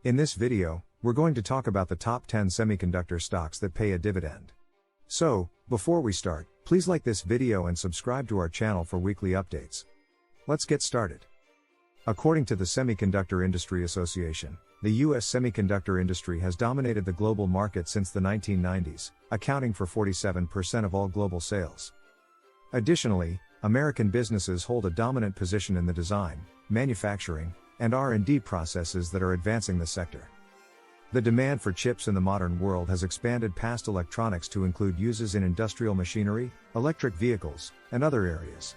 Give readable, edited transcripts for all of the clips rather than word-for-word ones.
In this video, we're going to talk about the top 10 semiconductor stocks that pay a dividend. So, before we start, please like this video and subscribe to our channel for weekly updates. Let's get started. According to the Semiconductor Industry Association, the U.S. semiconductor industry has dominated the global market since the 1990s, accounting for 47% of all global sales. Additionally, American businesses hold a dominant position in the design, manufacturing, and R&D processes that are advancing the sector. The demand for chips in the modern world has expanded past electronics to include uses in industrial machinery, electric vehicles, and other areas.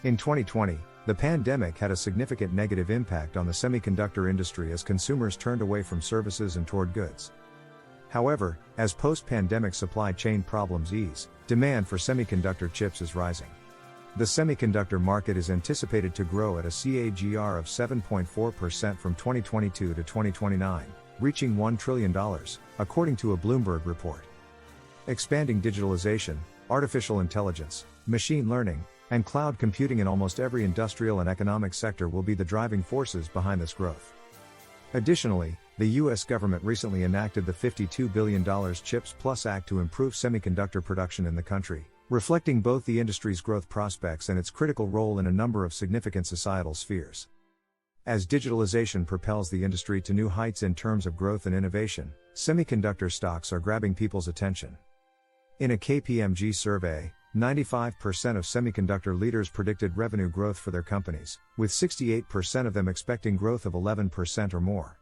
In 2020, the pandemic had a significant negative impact on the semiconductor industry as consumers turned away from services and toward goods. However, as post-pandemic supply chain problems ease, demand for semiconductor chips is rising. The semiconductor market is anticipated to grow at a CAGR of 7.4% from 2022 to 2029, reaching $1 trillion, according to a Bloomberg report. Expanding digitalization, artificial intelligence, machine learning, and cloud computing in almost every industrial and economic sector will be the driving forces behind this growth. Additionally, the U.S. government recently enacted the $52 billion CHIPS Plus Act to improve semiconductor production in the country, reflecting both the industry's growth prospects and its critical role in a number of significant societal spheres. As digitalization propels the industry to new heights in terms of growth and innovation, semiconductor stocks are grabbing people's attention. In a KPMG survey, 95% of semiconductor leaders predicted revenue growth for their companies, with 68% of them expecting growth of 11% or more.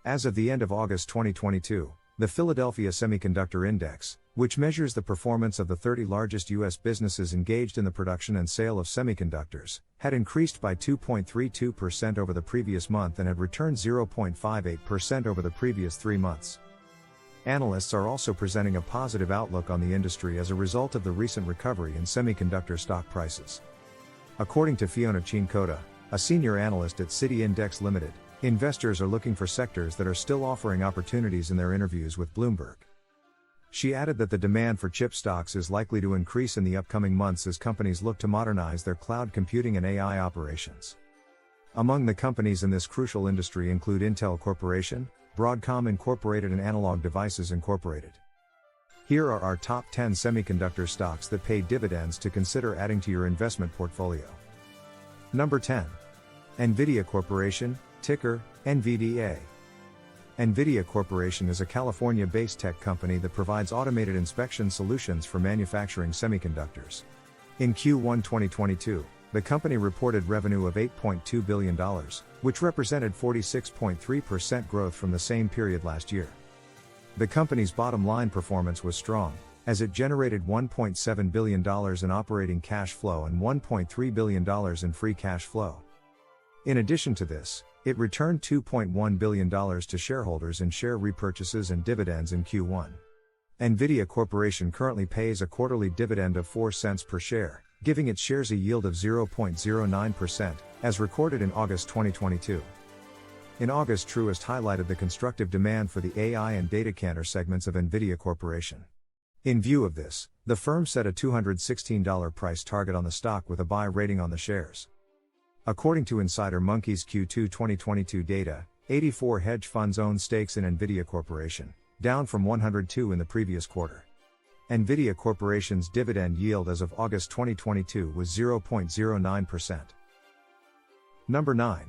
As of the end of August 2022, the Philadelphia Semiconductor Index, which measures the performance of the 30 largest U.S. businesses engaged in the production and sale of semiconductors, had increased by 2.32% over the previous month and had returned 0.58% over the previous 3 months. Analysts are also presenting a positive outlook on the industry as a result of the recent recovery in semiconductor stock prices. According to Fiona Chinkota, a senior analyst at Citi Index Limited, investors are looking for sectors that are still offering opportunities in their interviews with Bloomberg. She added that the demand for chip stocks is likely to increase in the upcoming months as companies look to modernize their cloud computing and AI operations. Among the companies in this crucial industry include Intel Corporation, Broadcom Incorporated and Analog Devices Incorporated. Here are our top 10 semiconductor stocks that pay dividends to consider adding to your investment portfolio. Number 10. NVIDIA Corporation, ticker, NVDA. NVIDIA Corporation is a California-based tech company that provides automated inspection solutions for manufacturing semiconductors. In Q1 2022, the company reported revenue of $8.2 billion, which represented 46.3% growth from the same period last year. The company's bottom-line performance was strong, as it generated $1.7 billion in operating cash flow and $1.3 billion in free cash flow. In addition to this, it returned $2.1 billion to shareholders in share repurchases and dividends in Q1. NVIDIA Corporation currently pays a quarterly dividend of 4 cents per share, giving its shares a yield of 0.09%, as recorded in August 2022. In August, Truist highlighted the constructive demand for the AI and data center segments of NVIDIA Corporation. In view of this, the firm set a $216 price target on the stock with a buy rating on the shares. According to Insider Monkey's Q2 2022 data, 84 hedge funds own stakes in NVIDIA Corporation, down from 102 in the previous quarter. NVIDIA Corporation's dividend yield as of August 2022 was 0.09%. Number 9.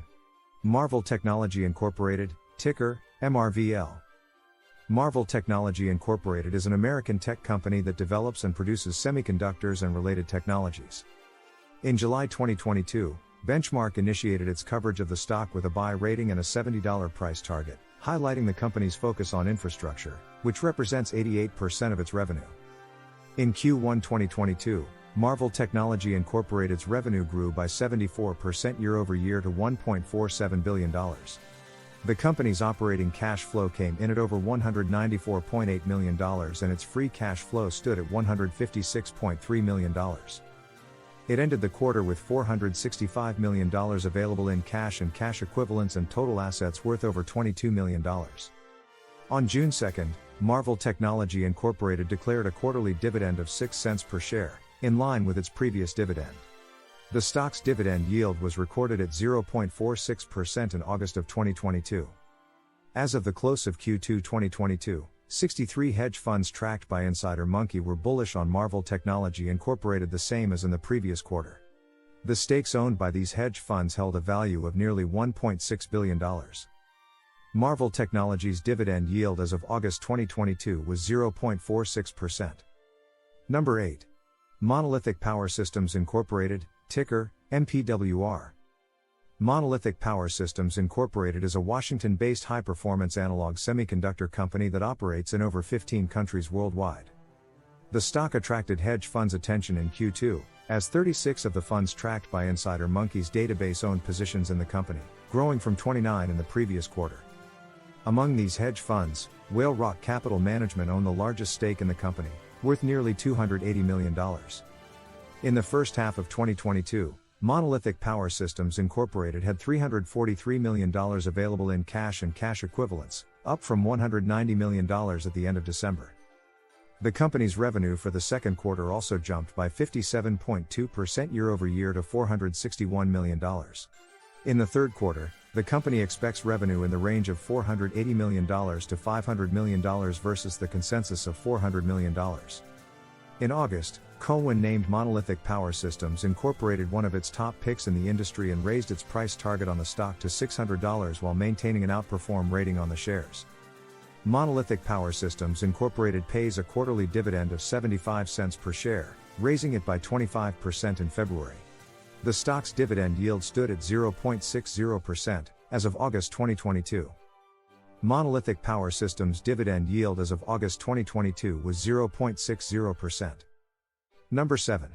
Marvell Technology Incorporated, ticker, MRVL. Marvell Technology Incorporated is an American tech company that develops and produces semiconductors and related technologies. In July 2022, Benchmark initiated its coverage of the stock with a buy rating and a $70 price target, highlighting the company's focus on infrastructure, which represents 88% of its revenue. In Q1 2022, Marvell Technology Incorporated's revenue grew by 74% year-over-year to $1.47 billion. The company's operating cash flow came in at over $194.8 million and its free cash flow stood at $156.3 million. It ended the quarter with $465 million available in cash and cash equivalents and total assets worth over $22 million. On June 2, Marvell Technology Incorporated declared a quarterly dividend of 6 cents per share, in line with its previous dividend. The stock's dividend yield was recorded at 0.46% in August of 2022. As of the close of Q2 2022, 63 hedge funds tracked by Insider Monkey were bullish on Marvell Technology Incorporated, the same as in the previous quarter. The stakes owned by these hedge funds held a value of nearly $1.6 billion. Marvell Technology's dividend yield as of August 2022 was 0.46%. Number 8. Monolithic Power Systems Incorporated, ticker, MPWR. Monolithic Power Systems Incorporated is a Washington-based high-performance analog semiconductor company that operates in over 15 countries worldwide. The stock attracted hedge funds' attention in Q2, as 36 of the funds tracked by Insider Monkey's database owned positions in the company, growing from 29 in the previous quarter. Among these hedge funds, Whale Rock Capital Management owned the largest stake in the company, worth nearly $280 million. In the first half of 2022, Monolithic Power Systems Incorporated had $343 million available in cash and cash equivalents, up from $190 million at the end of December. The company's revenue for the second quarter also jumped by 57.2% year-over-year to $461 million. In the third quarter, the company expects revenue in the range of $480 million to $500 million versus the consensus of $400 million. In August, Cowen named Monolithic Power Systems Incorporated one of its top picks in the industry and raised its price target on the stock to $600 while maintaining an outperform rating on the shares. Monolithic Power Systems Incorporated pays a quarterly dividend of 75 cents per share, raising it by 25% in February. The stock's dividend yield stood at 0.60% as of August 2022. Monolithic Power Systems' dividend yield as of August 2022 was 0.60%. Number 7.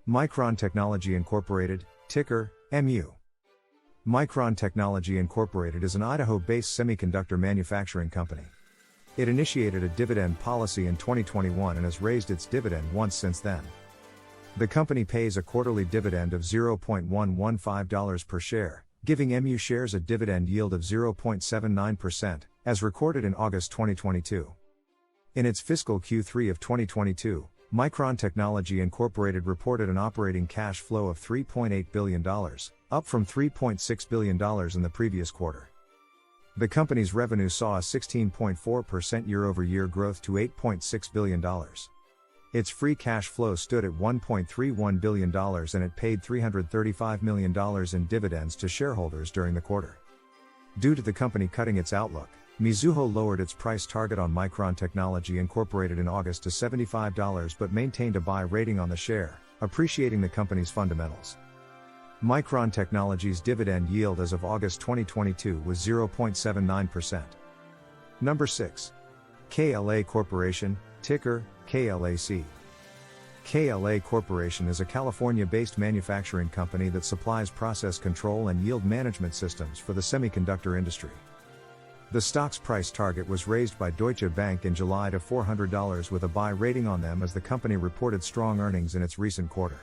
Micron Technology Incorporated, ticker, MU. Micron Technology Incorporated is an Idaho-based semiconductor manufacturing company. It initiated a dividend policy in 2021 and has raised its dividend once since then. The company pays a quarterly dividend of $0.115 per share, giving MU shares a dividend yield of 0.79%, as recorded in August 2022. In its fiscal Q3 of 2022, Micron Technology Incorporated reported an operating cash flow of $3.8 billion, up from $3.6 billion in the previous quarter. The company's revenue saw a 16.4% year-over-year growth to $8.6 billion. Its free cash flow stood at $1.31 billion and it paid $335 million in dividends to shareholders during the quarter. Due to the company cutting its outlook, Mizuho lowered its price target on Micron Technology Incorporated in August to $75 but maintained a buy rating on the share, appreciating the company's fundamentals. Micron Technology's dividend yield as of August 2022 was 0.79%. Number 6. KLA Corporation, ticker, KLAC. KLA Corporation is a California-based manufacturing company that supplies process control and yield management systems for the semiconductor industry. The stock's price target was raised by Deutsche Bank in July to $400 with a buy rating on them as the company reported strong earnings in its recent quarter.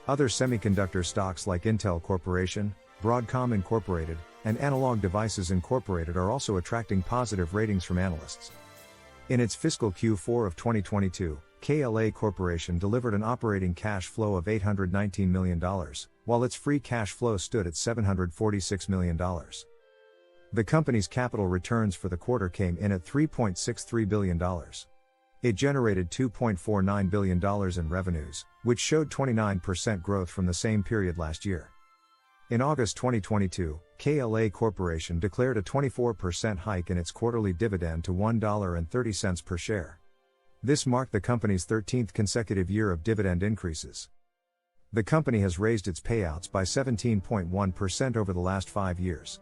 Other semiconductor stocks like Intel Corporation, Broadcom Incorporated, and Analog Devices Incorporated are also attracting positive ratings from analysts. In its fiscal Q4 of 2022, KLA Corporation delivered an operating cash flow of $819 million, while its free cash flow stood at $746 million. The company's capital returns for the quarter came in at $3.63 billion. It generated $2.49 billion in revenues, which showed 29% growth from the same period last year. In August 2022, KLA Corporation declared a 24% hike in its quarterly dividend to $1.30 per share. This marked the company's 13th consecutive year of dividend increases. The company has raised its payouts by 17.1% over the last 5 years.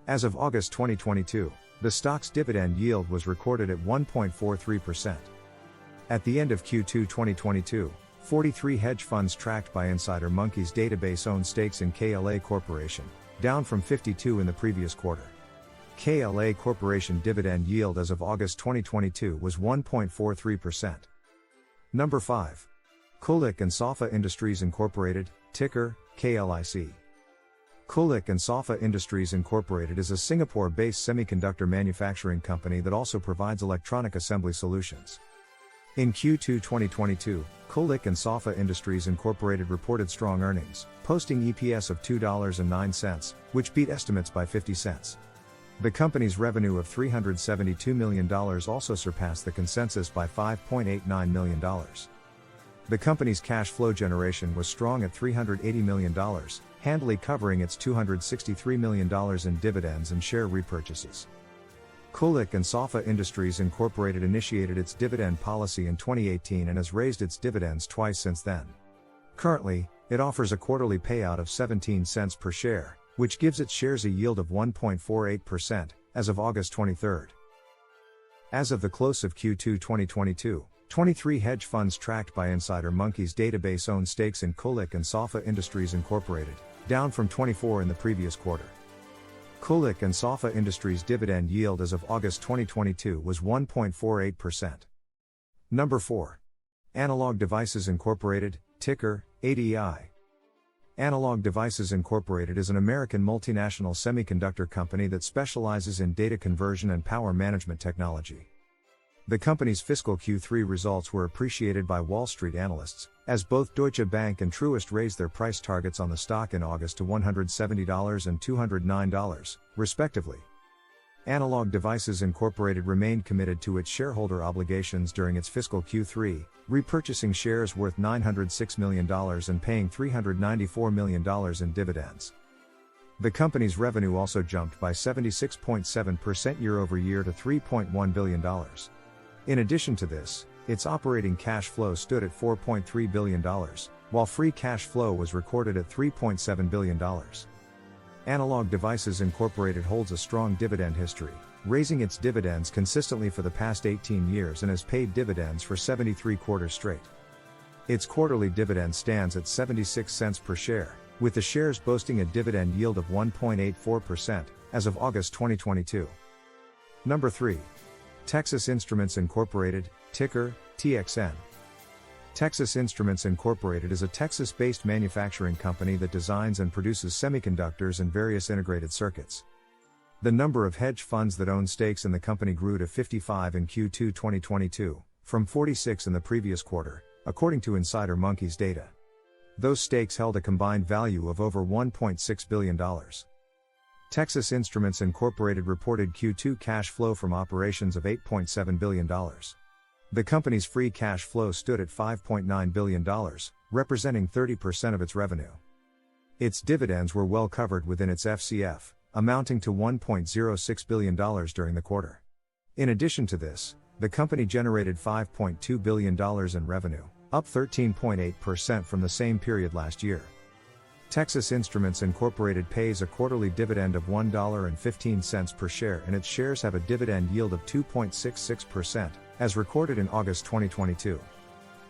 As of August 2022, the stock's dividend yield was recorded at 1.43%. At the end of Q2 2022, 43 hedge funds tracked by Insider Monkey's database owned stakes in KLA Corporation, down from 52 in the previous quarter. KLA Corporation dividend yield as of August 2022 was 1.43%. Number 5. KLAC and Safa Industries Incorporated, ticker, KLIC. KLAC and Safa Industries Incorporated is a Singapore-based semiconductor manufacturing company that also provides electronic assembly solutions. In Q2 2022, KLAC and Safa Industries Incorporated reported strong earnings, posting EPS of $2.09, which beat estimates by 50 cents. The company's revenue of $372 million also surpassed the consensus by $5.89 million. The company's cash flow generation was strong at $380 million, handily covering its $263 million in dividends and share repurchases. KLAC and SOFA Industries Incorporated initiated its dividend policy in 2018 and has raised its dividends twice since then. Currently, it offers a quarterly payout of 17 cents per share, which gives its shares a yield of 1.48% as of August 23. As of the close of Q2 2022, 23 hedge funds tracked by Insider Monkey's database own stakes in KLAC and SOFA Industries Incorporated, down from 24 in the previous quarter. KLAC and SOFA Industries' dividend yield as of August 2022 was 1.48%. Number 4. Analog Devices Incorporated, ticker, ADI. Analog Devices Incorporated is an American multinational semiconductor company that specializes in data conversion and power management technology. The company's fiscal Q3 results were appreciated by Wall Street analysts, as both Deutsche Bank and Truist raised their price targets on the stock in August to $170 and $209, respectively. Analog Devices Incorporated remained committed to its shareholder obligations during its fiscal Q3, repurchasing shares worth $906 million and paying $394 million in dividends. The company's revenue also jumped by 76.7% year-over-year to $3.1 billion. In addition to this, its operating cash flow stood at $4.3 billion, while free cash flow was recorded at $3.7 billion. Analog Devices Incorporated holds a strong dividend history, raising its dividends consistently for the past 18 years and has paid dividends for 73 quarters straight. Its quarterly dividend stands at 76 cents per share, with the shares boasting a dividend yield of 1.84% as of August 2022. Number 3. Texas Instruments Incorporated, ticker, TXN. Texas Instruments Incorporated is a Texas-based manufacturing company that designs and produces semiconductors and various integrated circuits. The number of hedge funds that own stakes in the company grew to 55 in Q2 2022, from 46 in the previous quarter, according to Insider Monkey's data. Those stakes held a combined value of over $1.6 billion. Texas Instruments Incorporated reported Q2 cash flow from operations of $8.7 billion. The company's free cash flow stood at $5.9 billion, representing 30% of its revenue. Its dividends were well covered within its FCF, amounting to $1.06 billion during the quarter. In addition to this, the company generated $5.2 billion in revenue, up 13.8% from the same period last year. Texas Instruments Incorporated pays a quarterly dividend of $1.15 per share, and its shares have a dividend yield of 2.66%, as recorded in August 2022.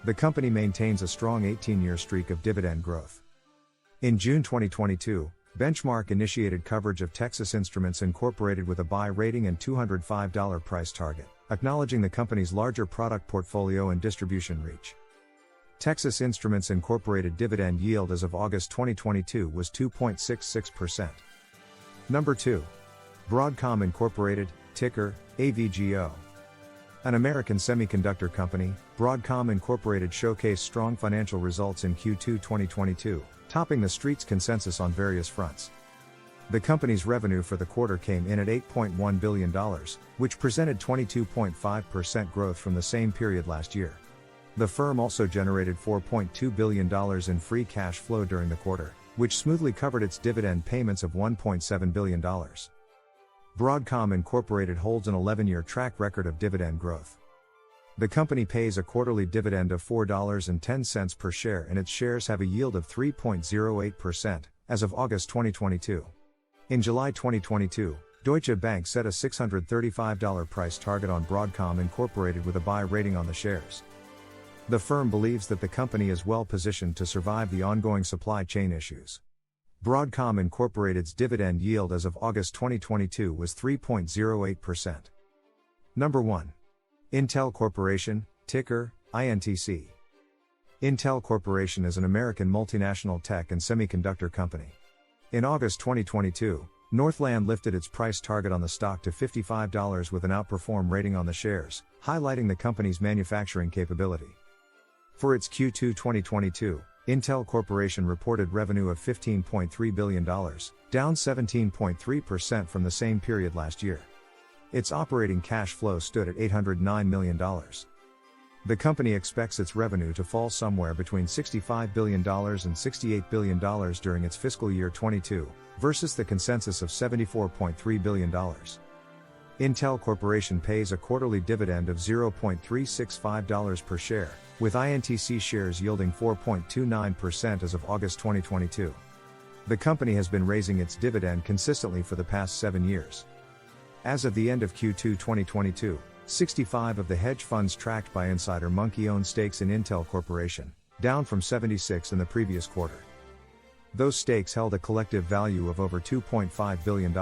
The company maintains a strong 18-year streak of dividend growth. In June 2022, Benchmark initiated coverage of Texas Instruments Incorporated with a buy rating and $205 price target, acknowledging the company's larger product portfolio and distribution reach. Texas Instruments Incorporated dividend yield as of August 2022 was 2.66%. Number 2. Broadcom Incorporated, ticker, AVGO. An American semiconductor company, Broadcom Incorporated showcased strong financial results in Q2 2022, topping the street's consensus on various fronts. The company's revenue for the quarter came in at $8.1 billion, which presented 22.5% growth from the same period last year. The firm also generated $4.2 billion in free cash flow during the quarter, which smoothly covered its dividend payments of $1.7 billion. Broadcom Incorporated holds an 11-year track record of dividend growth. The company pays a quarterly dividend of $4.10 per share, and its shares have a yield of 3.08% as of August 2022. In July 2022, Deutsche Bank set a $635 price target on Broadcom Incorporated with a buy rating on the shares. The firm believes that the company is well positioned to survive the ongoing supply chain issues. Broadcom Incorporated's dividend yield as of August 2022 was 3.08%. Number 1. Intel Corporation, ticker, INTC. Intel Corporation is an American multinational tech and semiconductor company. In August 2022, Northland lifted its price target on the stock to $55 with an outperform rating on the shares, highlighting the company's manufacturing capability. For its Q2 2022, Intel Corporation reported revenue of $15.3 billion, down 17.3% from the same period last year. Its operating cash flow stood at $809 million. The company expects its revenue to fall somewhere between $65 billion and $68 billion during its fiscal year 22, versus the consensus of $74.3 billion. Intel Corporation pays a quarterly dividend of $0.365 per share, with INTC shares yielding 4.29% as of August 2022. The company has been raising its dividend consistently for the past 7 years. As of the end of Q2 2022, 65 of the hedge funds tracked by Insider Monkey own stakes in Intel Corporation, down from 76 in the previous quarter. Those stakes held a collective value of over $2.5 billion.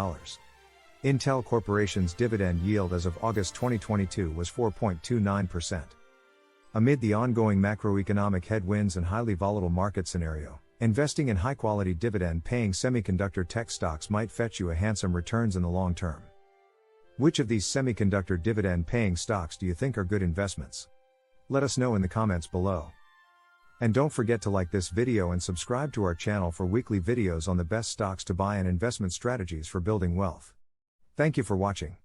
Intel Corporation's dividend yield as of August 2022 was 4.29%. Amid the ongoing macroeconomic headwinds and highly volatile market scenario, investing in high-quality dividend-paying semiconductor tech stocks might fetch you a handsome returns in the long term. Which of these semiconductor dividend-paying stocks do you think are good investments? Let us know in the comments below. And don't forget to like this video and subscribe to our channel for weekly videos on the best stocks to buy and investment strategies for building wealth. Thank you for watching.